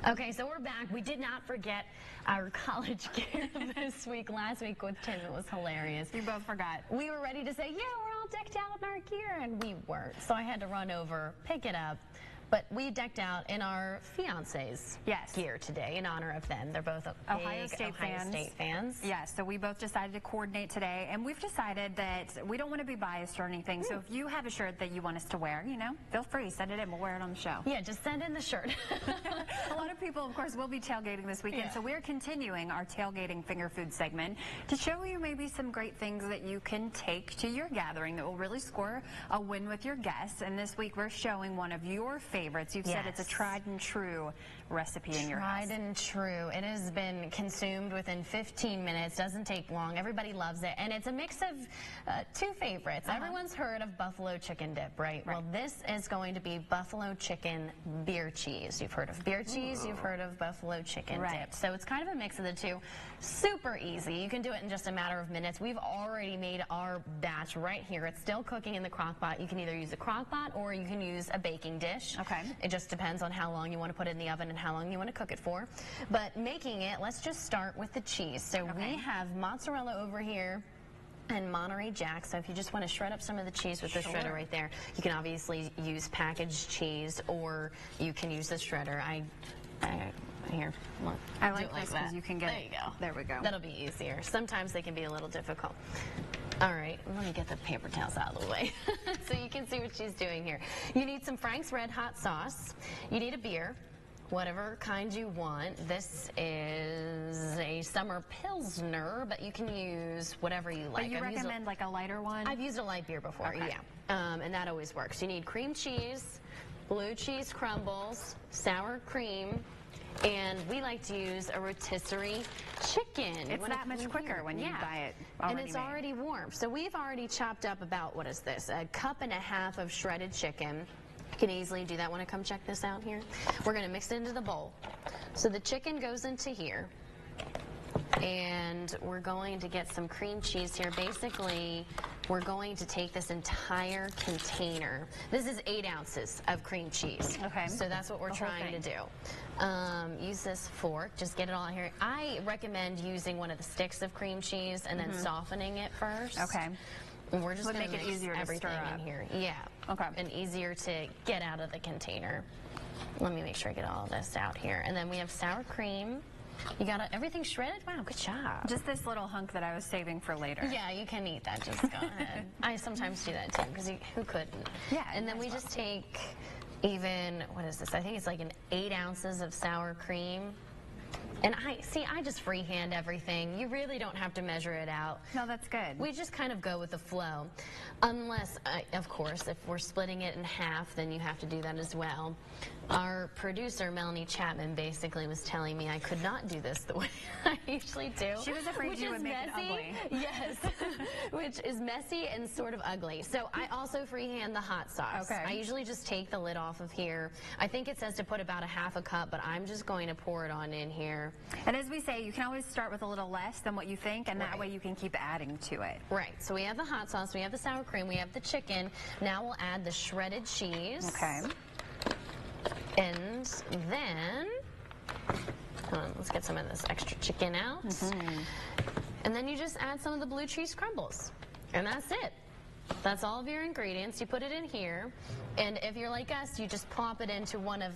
Okay, so we're back. We did not forget our college gear this week. Last week with Tim, it was hilarious. You both forgot. We were ready to say, yeah, we're all decked out in our gear, and we weren't. So I had to run over, pick it up. But we decked out in our fiancés' gear today in honor of them. They're both Ohio State fans. Yes, so we both decided to coordinate today, and we've decided that we don't want to be biased or anything. So if you have a shirt that you want us to wear, you know, feel free, send it in. We'll wear it on the show. Yeah, just send in the shirt. A lot of people, of course, will be tailgating this weekend, so we're continuing our tailgating finger food segment to show you maybe some great things that you can take to your gathering that will really score a win with your guests. And this week we're showing one of your favorites. You've said it's a tried and true recipe in your house. Tried and true. It has been consumed within 15 minutes. Doesn't take long. Everybody loves it. And it's a mix of two favorites. Everyone's heard of buffalo chicken dip, right? Well, this is going to be buffalo chicken beer cheese. You've heard of beer cheese. You've heard of buffalo chicken dip. So it's kind of a mix of the two. Super easy. You can do it in just a matter of minutes. We've already made our batch right here. It's still cooking in the crock pot. You can either use a crock pot or you can use a baking dish. Okay. It just depends on how long you want to put it in the oven and how long you want to cook it for. But making it, let's just start with the cheese. So we have mozzarella over here and Monterey Jack. So if you just want to shred up some of the cheese with the shredder right there, you can obviously use packaged cheese or you can use the shredder. Here, look. I like this because you can get There you go. There we go. That'll be easier. Sometimes they can be a little difficult. All right, let me get the paper towels out of the way so you can see what she's doing here. You need some Frank's Red Hot sauce. You need a beer, whatever kind you want. This is a summer Pilsner, but you can use whatever you like. But you recommend like a lighter one? I've used a light beer before, and that always works. You need cream cheese, blue cheese crumbles, sour cream, and we like to use a rotisserie chicken. It's that much quicker when you buy it already and it's already warm. So we've already chopped up about, what is this, a cup and a half of shredded chicken. You can easily do that. Want to come check this out here? We're going to mix it into the bowl. So the chicken goes into here. And we're going to get some cream cheese here. Basically, we're going to take this entire container. This is 8 ounces of cream cheese. Okay. So that's what we're trying to do. Use this fork. Just get it all here. I recommend using one of the sticks of cream cheese and then softening it first. Okay. And we're just going to make it easier everything to stir in up. here. Yeah. Okay. And easier to get out of the container. Let me make sure I get all this out here. And then we have sour cream. You got everything shredded? Wow, good job. Just this little hunk that I was saving for later. Yeah, you can eat that. Just go ahead. I sometimes do that too, because who couldn't? Yeah. And then we just take even, what is this? I think it's like 8 ounces of sour cream. And I just freehand everything. You really don't have to measure it out. No, that's good. We just kind of go with the flow. Unless, of course, if we're splitting it in half, then you have to do that as well. Our producer, Melanie Chapman, basically was telling me I could not do this the way I usually do. She was afraid you would make it ugly. Yes, which is messy and sort of ugly. So I also freehand the hot sauce. Okay. I usually just take the lid off of here. I think it says to put about a half a cup, but I'm just going to pour it on in here. And as we say, you can always start with a little less than what you think, and that way you can keep adding to it. Right. So we have the hot sauce, we have the sour cream, we have the chicken. Now we'll add the shredded cheese. Okay. And then, let's get some of this extra chicken out. And then you just add some of the blue cheese crumbles. And that's it. That's all of your ingredients. You put it in here. And if you're like us, you just plop it into one of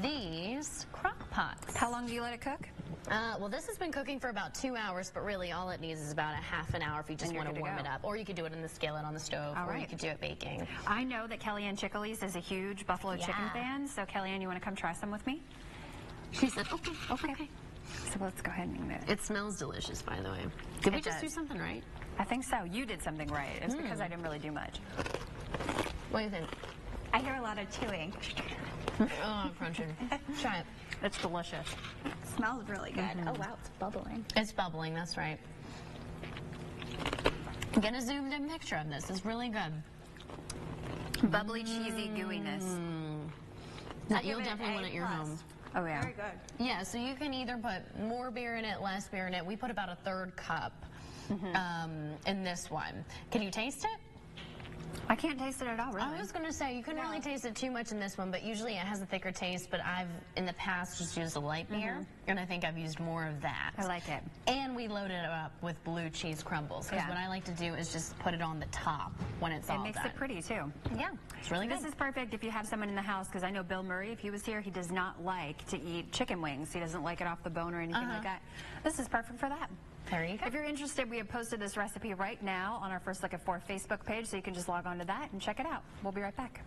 these crock pots. How long do you let it cook? Well, this has been cooking for about 2 hours, but really all it needs is about a half an hour if you just want to warm it up. Or you could do it in the skillet on the stove, or you could do it baking. I know that Kellyanne Chicklees is a huge buffalo chicken fan, so Kellyanne, you want to come try some with me? She said, okay. So let's go ahead and move it. It smells delicious, by the way. Did we just do something right? I think so. You did something right. It's because I didn't really do much. What do you think? I hear a lot of chewing. Oh, I'm crunching. Try it. It's delicious. It smells really good. Oh, wow, it's bubbling. It's bubbling, that's right. Get a zoomed in picture of this. It's really good. Bubbly, cheesy gooiness. Now, you'll definitely want it at your home. Oh, yeah. Very good. Yeah, so you can either put more beer in it, less beer in it. We put about a 1/3 cup in this one. Can you taste it? I can't taste it at all, really. I was going to say, you couldn't really taste it too much in this one, but usually it has a thicker taste, but I've, in the past, just used a light beer, and I think I've used more of that. I like it. And we loaded it up with blue cheese crumbles, because what I like to do is just put it on the top when it's all done. It makes it pretty, too. Yeah, it's really good. This is perfect if you have someone in the house, because I know Bill Murray, if he was here, he does not like to eat chicken wings. He doesn't like it off the bone or anything like that. This is perfect for that. There you go. If you're interested, we have posted this recipe right now on our First Look at 4 Facebook page, so you can just log on to that and check it out. We'll be right back.